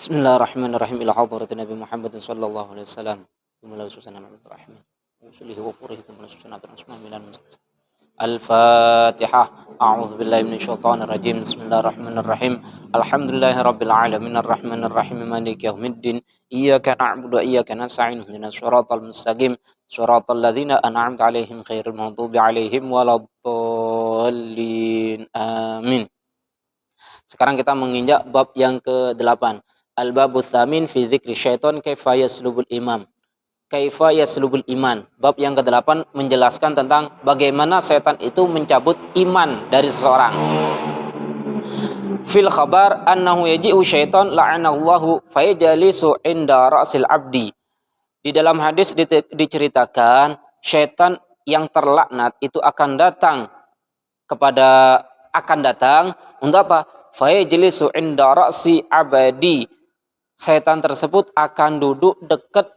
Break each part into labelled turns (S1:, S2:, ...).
S1: Bismillahirrahmanirrahim. Ila hadratin Nabi Muhammad sallallahu alaihi wasallam. Jumlah ususan Rahim. Usulihi wa furihi jumlah ususan Bismillah. Al-Fatihah. A'udzu billahi minasyaitonir rajim. Bismillahirrahmanirrahim. Alhamdulillahi rabbil alamin arrahmanir rahim maliki yaumiddin. Iyyaka na'budu wa iyyaka nasta'in. Ihdinas shiratal mustaqim. Shiratal ladzina an'amta 'alaihim ghairil maghdubi 'alaihim waladdallin. Amin. Sekarang kita menginjak bab yang ke-8. Al-babu tsamin fi dzikri syaiton kaifa yaslubul imam. Kaifa yaslubul iman. Bab yang ke-8 menjelaskan tentang bagaimana setan itu mencabut iman dari seseorang. Fil khabar annahu yaji'u syaiton la'anallahu fayajlisu inda ra'sil abdi. Di dalam hadis diceritakan syaitan yang terlaknat itu akan datang untuk apa? Fayajlisu inda ra'si abadi. Setan tersebut akan duduk dekat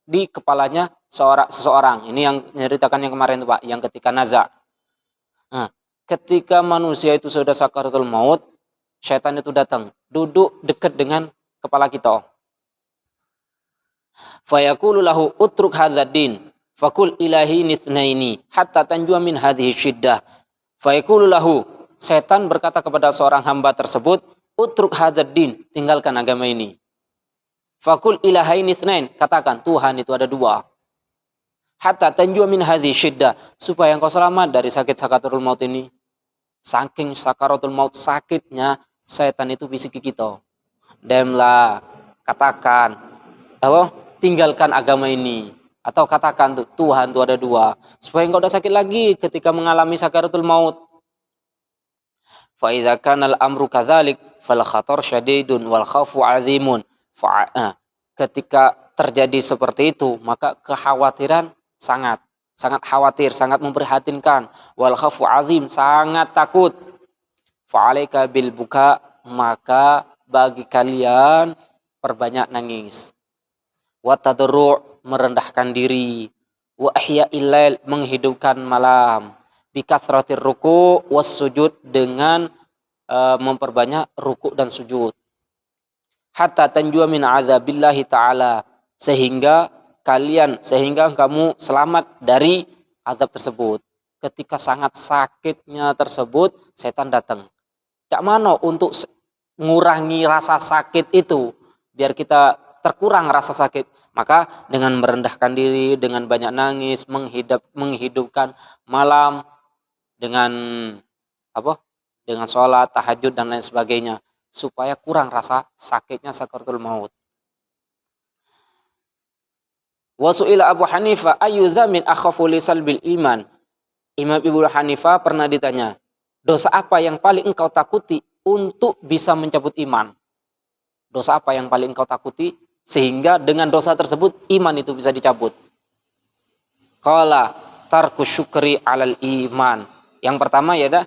S1: di kepalanya seseorang. Ini yang menceritakan yang kemarin Pak, yang ketika naza. Nah, ketika manusia itu sudah sakaratul maut, setan itu datang, duduk dekat dengan kepala kita. Fayaqulu lahu utruk hadzal din, faqul ilahi nitsnaini hatta tanjua min hadhihi syiddah. Fayaqulu lahu, setan berkata kepada seorang hamba tersebut, utruk hadzal din, tinggalkan agama ini. Fakul ilahaini itsnain, katakan Tuhan itu ada dua. Hatta tanjua min hadhihi syiddah, supaya engkau selamat dari sakit sakaratul maut ini. Saking sakaratul maut sakitnya, setan itu bisiki kita. Demlah, katakan, tinggalkan agama ini. Atau katakan Tuhan itu ada dua, supaya engkau tidak sakit lagi ketika mengalami sakaratul maut. Fa idza kana al-amru kadzalik fal khatar syadidun wal khaufu 'azimun. Ketika terjadi seperti itu, maka kekhawatiran sangat khawatir, sangat memprihatinkan. Wal khafu azim, sangat takut. Fa'alaika bil buka, maka bagi kalian perbanyak nangis. Wa tadarru', merendahkan diri. Wa ihya'il lail, menghidupkan malam. Bi kathratir ruku' was sujud, dengan memperbanyak ruku' dan sujud. Hatta tanjua min azabillahi ta'ala, sehingga kamu selamat dari azab tersebut. Ketika sangat sakitnya tersebut, setan datang. Cak mano untuk mengurangi rasa sakit itu, biar kita terkurang rasa sakit, maka dengan merendahkan diri, dengan banyak nangis, menghidupkan malam, dengan dengan sholat, tahajud dan lain sebagainya, supaya kurang rasa sakitnya sakaratul maut. Wa su'ila Abu Hanifah ayu dzamin akhafu li salbil iman. Imam Abu Hanifah pernah ditanya, dosa apa yang paling engkau takuti untuk bisa mencabut iman? Dosa apa yang paling engkau takuti sehingga dengan dosa tersebut iman itu bisa dicabut? Qala tarku syukri 'alal iman. Yang pertama ya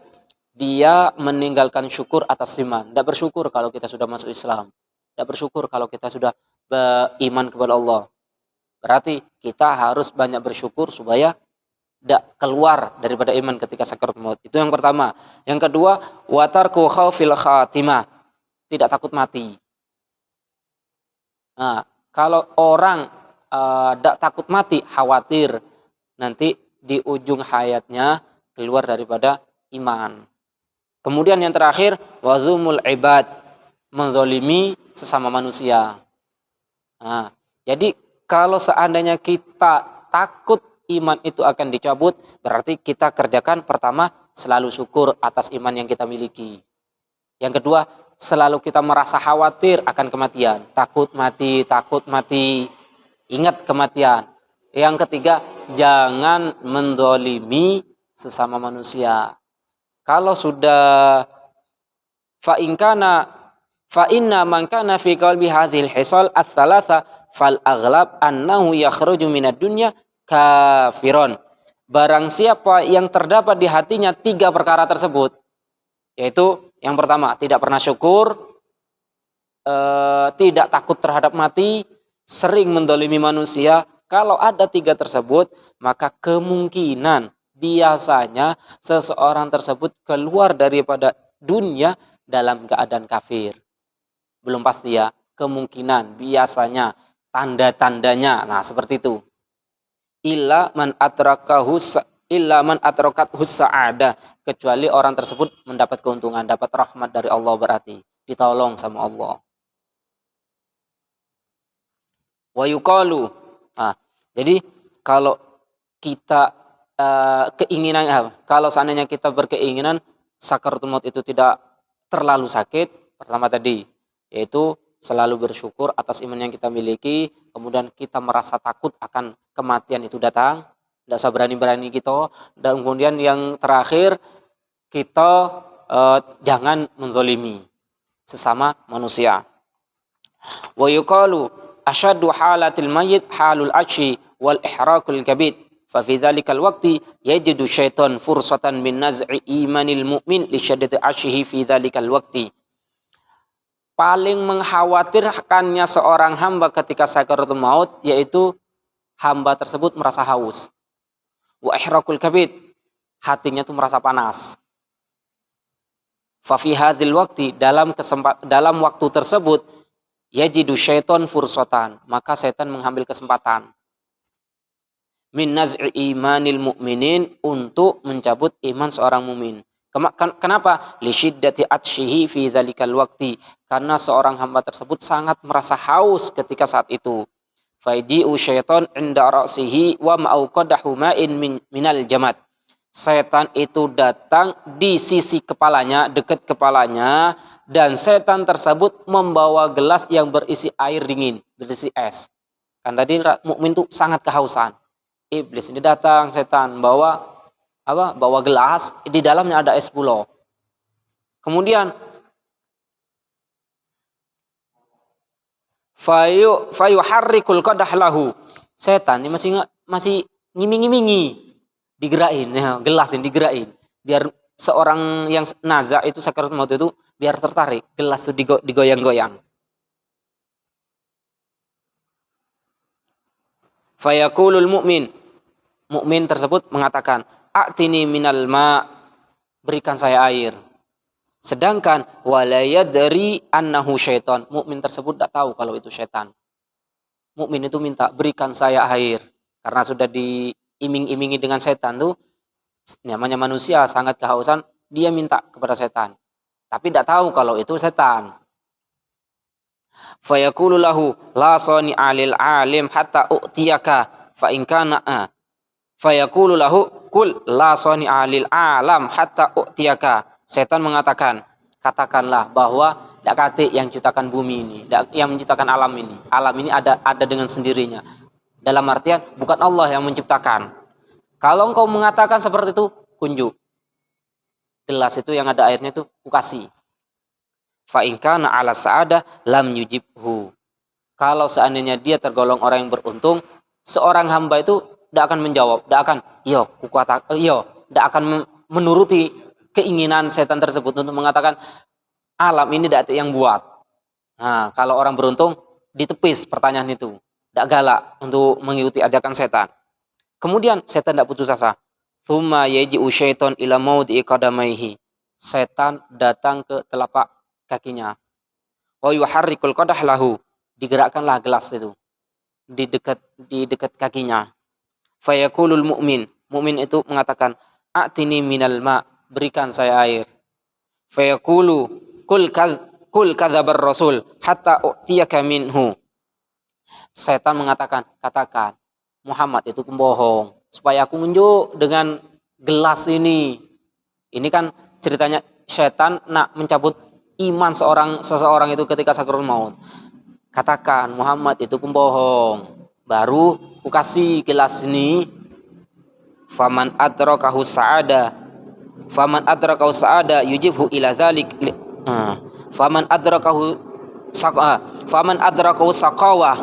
S1: dia meninggalkan syukur atas iman. Tidak bersyukur kalau kita sudah masuk Islam. Tidak bersyukur kalau kita sudah beriman kepada Allah. Berarti kita harus banyak bersyukur supaya tidak keluar daripada iman ketika sakaratul maut. Itu yang pertama. Yang kedua, wa tarku khaufil khatimah. Tidak takut mati. Nah, kalau orang tidak takut mati, khawatir nanti di ujung hayatnya keluar daripada iman. Kemudian yang terakhir, wazumul ibad, menzalimi sesama manusia. Nah, jadi kalau seandainya kita takut iman itu akan dicabut, berarti kita kerjakan pertama selalu syukur atas iman yang kita miliki. Yang kedua, selalu kita merasa khawatir akan kematian, takut mati, ingat kematian. Yang ketiga, jangan menzalimi sesama manusia. Kalau sudah fa inna man kana fi qalbi hadhil hisal ats-tsalatsa fal aghlab annahu yakhruju minad dunya kafiron. Barang siapa yang terdapat di hatinya 3 perkara tersebut, yaitu yang pertama, tidak pernah syukur, tidak takut terhadap mati, sering mendolimi manusia. Kalau ada 3 tersebut, maka kemungkinan biasanya seseorang tersebut keluar daripada dunia dalam keadaan kafir. Belum pasti ya, kemungkinan, biasanya, tanda-tandanya. Nah, seperti itu. Illa man atrakathu sa'ada, kecuali orang tersebut mendapat keuntungan, dapat rahmat dari Allah, berarti ditolong sama Allah. Wa yuqalu. Nah, jadi kalau kita kalau seandainya kita berkeinginan sakaratul maut itu tidak terlalu sakit, pertama tadi yaitu selalu bersyukur atas iman yang kita miliki, kemudian kita merasa takut akan kematian itu datang, tidak usah berani-berani kita, dan kemudian yang terakhir kita jangan menzalimi sesama manusia. Wa yuqalu asyaddu halatil mayyit halul ashi wal ihraqul kabid, fa fi dzalikal waqti yajidu syaitan fursatan min naz'i imanil mu'min li syaddati ashihi fi dzalikal waqti. Paling mengkhawatirkannya seorang hamba ketika sakaratul maut yaitu hamba tersebut merasa haus. Wa ihraqul kabid, hatinya itu merasa panas. Fa fi hadzal waqti, dalam waktu tersebut yajidu syaitan fursatan, maka setan mengambil kesempatan min naz'i imanil mu'minin, untuk mencabut iman seorang mukmin. Kenapa? Li syiddati atshihi fi dzalikal waqti, karena seorang hamba tersebut sangat merasa haus ketika saat itu. Faidi'u syaitan inda ra'sihi wa ma'uqadahu ma'in minal jamad. Setan itu datang di sisi kepalanya, dekat kepalanya, dan setan tersebut membawa gelas yang berisi air dingin, berisi es. Kan tadi mukmin itu sangat kehausan. Iblis ini datang, setan bawa gelas, di dalamnya ada es pulau. Kemudian fayuharrikul qadah lahu, setan ini masih ngiming-ngimingi, digerakin ya, gelas ini digerakin biar seorang yang naza itu sakaratul maut itu biar tertarik, gelas itu digoyang-goyang. Fayaqulul mukmin tersebut mengatakan, a'tini minal ma, berikan saya air. Sedangkan wala yadri annahu syaitan, mukmin tersebut tidak tahu kalau itu syaitan. Mukmin itu minta, berikan saya air, karena sudah diiming-imingi dengan setan tuh, namanya manusia sangat kehausan, dia minta kepada setan, tapi tidak tahu kalau itu setan. Fayaqulu lahu la sani alil alim hatta u'tiyaka fa in kana fayaqulu lahu kul la sani alil alam hatta u'tiyaka. Setan mengatakan, katakanlah bahwa tidak kate yang menciptakan bumi ini, yang menciptakan alam ini. Alam ini ada dengan sendirinya. Dalam artian bukan Allah yang menciptakan. Kalau engkau mengatakan seperti itu, kunjuk gelas itu yang ada airnya itu kukasih. Fa in kana ala sa'ada lam yujibhu. Kalau seandainya dia tergolong orang yang beruntung, seorang hamba itu tidak akan menjawab, tidak akan tidak akan menuruti keinginan setan tersebut untuk mengatakan alam ini tidak yang buat. Nah, kalau orang beruntung ditepis pertanyaan itu, tidak galak untuk mengikuti ajakan setan. Kemudian setan tidak putus asa. Tsumma yaji'u syaiton ila maudhi'i qadamaihi. Setan datang ke telapak kakinya. Wa yuharrikul qadah lahu, digerakkanlah gelas itu di dekat kakinya. Fayaqulul mukmin itu mengatakan, a'tini minal ma, berikan saya air. Fayaqulu kul kadzabar rasul hatta u'tiyaka minhu. Setan mengatakan, katakan Muhammad itu pembohong, supaya aku nunjuk dengan gelas ini. Ini kan ceritanya setan nak mencabut iman seseorang itu ketika sakaratul maut. Katakan Muhammad itu pembohong, baru ku kasih gelas ini. Faman adrakahu sa'ada yujibhu ila dzalik. Faman adrakahu saqawah,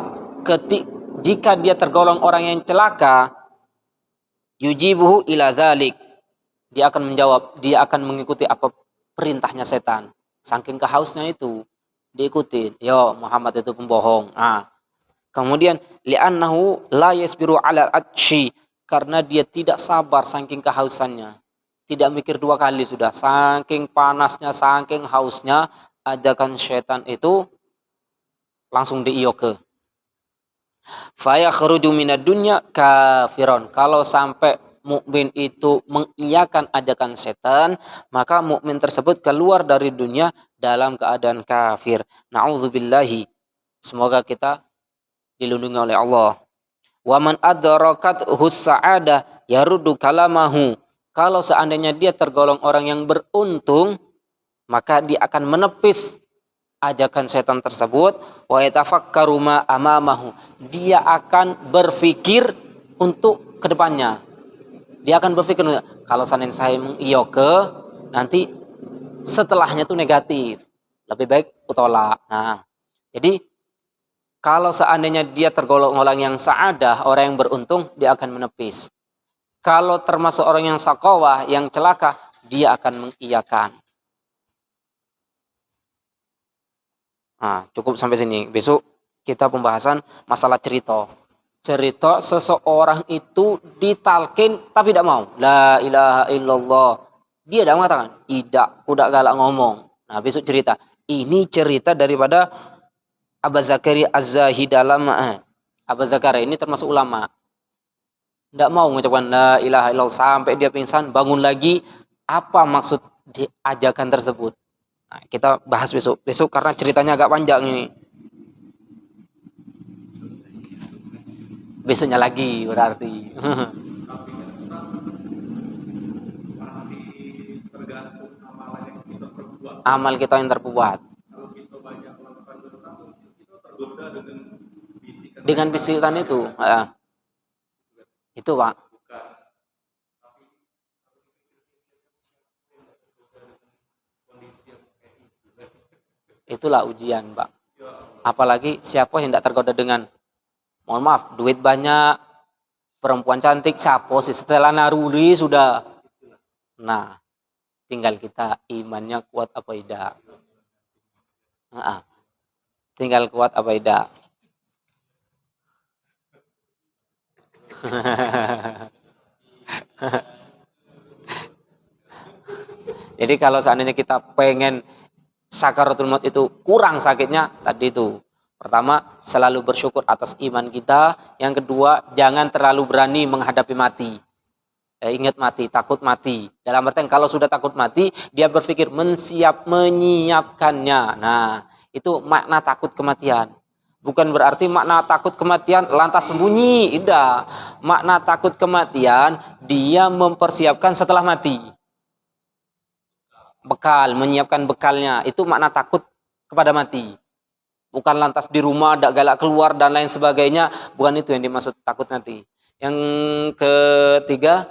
S1: jika dia tergolong orang yang celaka, yujibuhu ila dzalik, dia akan menjawab, dia akan mengikuti apa perintahnya setan. Saking kehausnya itu diikuti, yo Muhammad itu pembohong. Kemudian li'annahu la yasbiru 'ala al-'atshi, karena dia tidak sabar saking kehausannya. Tidak mikir dua kali sudah, saking panasnya, saking hausnya, ajakan setan itu langsung diiyoke. Fa yakhruju minad dunya kafiron. Kalau sampai mukmin itu mengiyakan ajakan setan, maka mukmin tersebut keluar dari dunia dalam keadaan kafir. Nauzubillahi. Semoga kita dilindungi oleh Allah. Wa man adrakat hus-sa'ada yaruddu kalamahu. Kalau seandainya dia tergolong orang yang beruntung, maka dia akan menepis ajakan setan tersebut. Wa yatafakkaru ma amamahu. Dia akan berpikir untuk kedepannya. Dia akan berpikir, kalau seandainya saya mengiyoke, nanti setelahnya itu negatif. Lebih baik utolak. Nah, jadi kalau seandainya dia tergolong orang yang sa'adah, orang yang beruntung, dia akan menepis. Kalau termasuk orang yang sakawah, yang celaka, dia akan mengiyakan. Nah, cukup sampai sini. Besok kita pembahasan masalah cerita. Cerita seseorang itu ditalkin tapi tidak mau. La ilaha illallah. Dia tidak mengatakan, tidak, udah galak ngomong. Nah, besok cerita. Ini cerita daripada Abu Zakaria Az-Zahid dalam Abu Zakaria ini termasuk ulama. Tidak mau mengucapkan la ilaha illallah sampai dia pingsan, bangun lagi. Apa maksud ajakan tersebut? Nah, kita bahas besok karena ceritanya agak panjang ini. Besoknya lagi berarti.
S2: Masih tergantung amalan yang kita perbuat.
S1: Amal kita yang terbuat.
S2: Kalau kita banyak melakukan dosa, mungkin kita tergoda
S1: dengan bisikan itu. Itu Pak.
S2: Bukan. Tapi kondisi yang kayak itu.
S1: Itulah ujian Pak. Apalagi siapa yang tidak tergoda dengan, mohon maaf, duit banyak, perempuan cantik, siapa sih setelah naruri sudah. Nah, tinggal kita imannya kuat apa tidak. Tinggal kuat apa tidak. Jadi kalau seandainya kita pengen sakaratul maut itu kurang sakitnya, tadi itu. Pertama, selalu bersyukur atas iman kita. Yang kedua, jangan terlalu berani menghadapi mati. Ingat mati, takut mati. Dalam artian kalau sudah takut mati, dia berpikir menyiapkannya. Nah, itu makna takut kematian. Bukan berarti makna takut kematian lantas sembunyi. Tidak. Makna takut kematian, dia mempersiapkan setelah mati. Bekal, menyiapkan bekalnya. Itu makna takut kepada mati. Bukan lantas di rumah, tidak galak keluar, dan lain sebagainya. Bukan itu yang dimaksud takut mati. Yang ketiga,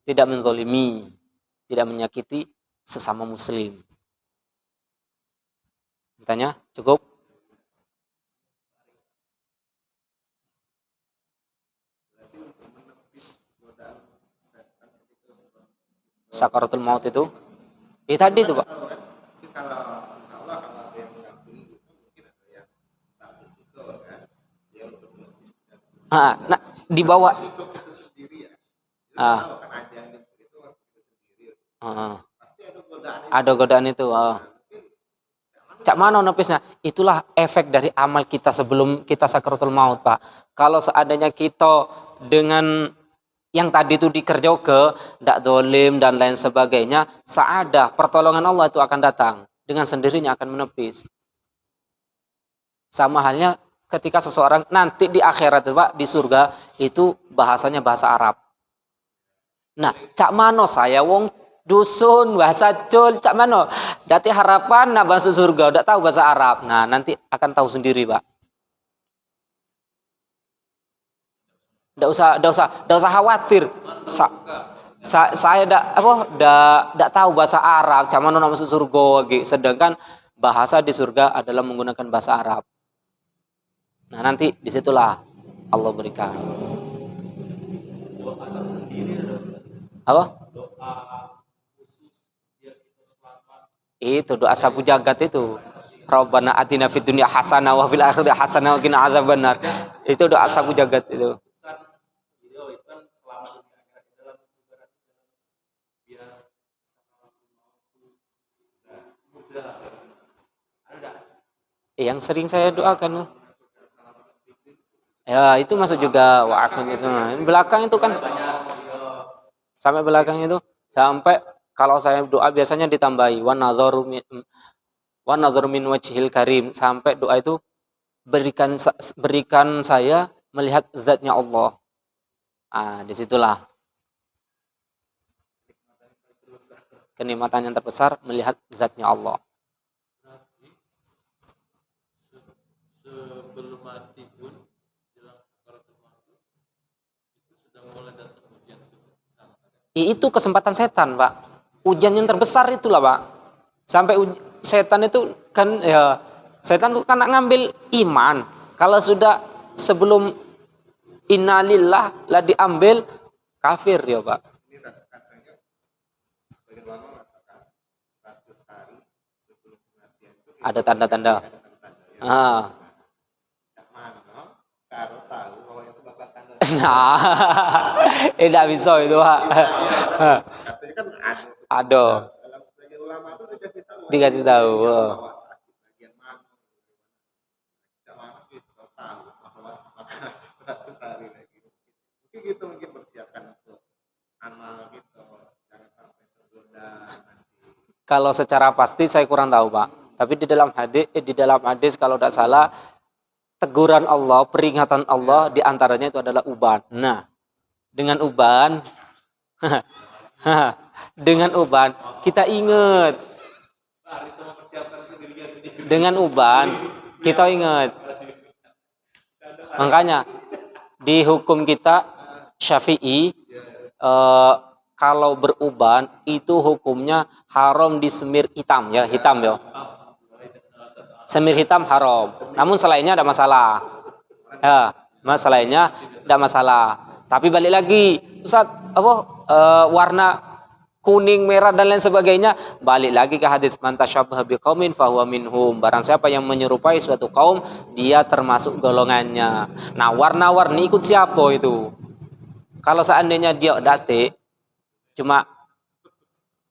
S1: tidak menzolimi, tidak menyakiti sesama muslim. Tanya, cukup? Sakaratul maut itu? Tadi itu Pak. Nah, dibawa. Ada godaan itu. Cak mana nepisnya? Itulah efek dari amal kita sebelum kita sakaratul maut, Pak. Kalau seandainya kita dengan yang tadi itu dikerjoke, tidak dolim dan lain sebagainya, saadah, pertolongan Allah itu akan datang. Dengan sendirinya akan menepis. Sama halnya ketika seseorang nanti di akhirat itu Pak, di surga, itu bahasanya bahasa Arab. Nah, cak mano saya wong dusun bahasa cul, cak mano dati harapan nak bahasa surga, udah tahu bahasa Arab. Nah, nanti akan tahu sendiri, Pak. Nggak usah khawatir. Saya nggak tahu bahasa Arab, cak mano nak masuk surga lagi. Sedangkan bahasa di surga adalah menggunakan bahasa Arab. Nah, nanti disitulah Allah berikan.
S2: Doa tersendiri ada Ustaz.
S1: Apa?
S2: Doa khusus biar kita selamat.
S1: Itu doa sabu jagat itu. Rabbana atina fid dunya hasanah wa fil akhirati hasanah wa qina adzabannar. Itu doa sabu jagat itu.
S2: Itu kan selama dunia akhirat dalam ibarat biar mudah. Ada enggak?
S1: Yang sering saya doakan. Ya, itu masuk juga wa'afin itu. Belakang itu kan sampai belakang itu sampai kalau saya doa biasanya ditambahi wa nadharu min wajhil karim, sampai doa itu berikan saya melihat zatnya Allah. Disitulah kenikmatan yang terbesar melihat zatnya Allah.
S2: Sebelum mati pun jelang sakaratul maut itu sudah mulai datang ujian itu.
S1: Itu kesempatan setan, Pak. Ujian yang terbesar itulah, Pak. Sampai setan itu kan ya, setan itu kan ngambil iman. Kalau sudah sebelum innalillah lah diambil kafir dia, Pak.
S3: Ini katanya sebagian ulama mengatakan 100 hari sebelum kematian itu
S1: Ada tanda-tanda.
S3: Karo tahu bahwa itu bapak tanda.
S1: Nah, tidak bisa itu, Pak.
S3: Katanya kan
S1: Ada.
S3: dalam sebagian ulama itu
S1: Dikasih tahu.
S3: Bahwa sakit bagian mana. Sama itu tahu bahwa makan 100 hari lagi. Mungkin gitu persiapkan untuk amal gitu. Jangan sampai tergoda nanti.
S1: Kalau secara pasti saya kurang tahu, Pak. Tapi di dalam hadis kalau tidak salah teguran Allah, peringatan Allah diantaranya itu adalah uban. Nah, dengan uban, kita ingat. Dengan uban kita ingat. Makanya di hukum kita Syafi'i, kalau beruban itu hukumnya haram disemir hitam ya, semir hitam haram. Namun selainnya ada masalah. Ya, selainnya ada masalah. Tapi balik lagi, Ustaz, warna kuning, merah dan lain sebagainya, balik lagi ke hadis man tasyabbaha biqaumin fahuwa minhum. Barang siapa yang menyerupai suatu kaum, dia termasuk golongannya. Nah, warna-warni ikut siapa itu? Kalau seandainya dia date cuma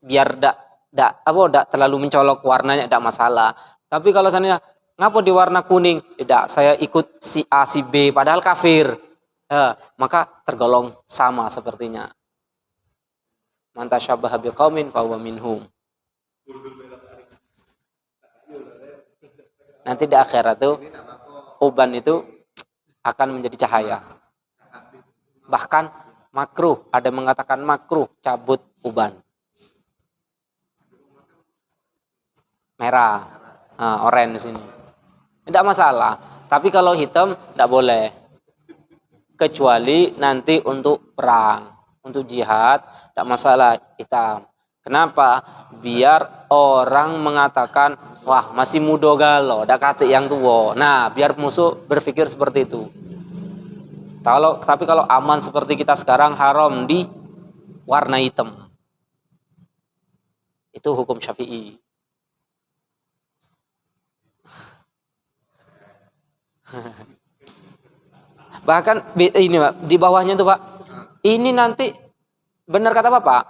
S1: biar tidak terlalu mencolok warnanya, tidak masalah. Tapi kalau seandainya ngapa di warna kuning? Tidak, saya ikut si A, si B, padahal kafir. Maka tergolong sama sepertinya. Man tasyabbaha biqaumin fahuwa minhum. Nanti di akhirat itu uban itu akan menjadi cahaya. Bahkan makruh, ada mengatakan makruh cabut uban. Merah, oranye di sini. Tidak masalah. Tapi kalau hitam tidak boleh. Kecuali nanti untuk perang, untuk jihad, tidak masalah hitam. Kenapa? Biar orang mengatakan, wah masih muda galau, dak kate yang tua. Nah, biar musuh berpikir seperti itu. Tapi kalau aman seperti kita sekarang, haram di warna hitam. Itu hukum Syafi'i. Bahkan ini Pak, di bawahnya tuh Pak, ini nanti benar kata Bapak,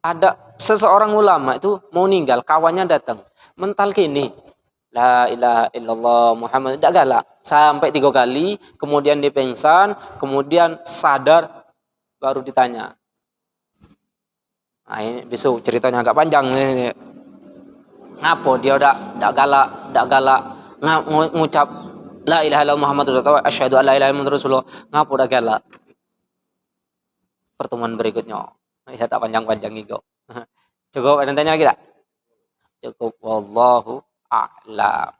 S1: ada seseorang ulama itu mau meninggal, kawannya datang mentalkini la ilaha illallah Muhammad, tidak galak sampai 3 kali, kemudian dia pingsan, kemudian sadar, baru ditanya. Nah, ini besok ceritanya agak panjang ini. Ngapo dia udah galak ngucap la ilaha illallah Muhammadur Rasulullah, asyhadu an la ilaha illallah Rasulullah, ngapo udah galak. Pertemuan berikutnya ya tak panjang-panjang itu. Cukup, ada yang tanya lagi tak? Cukup, wallahu a'lam.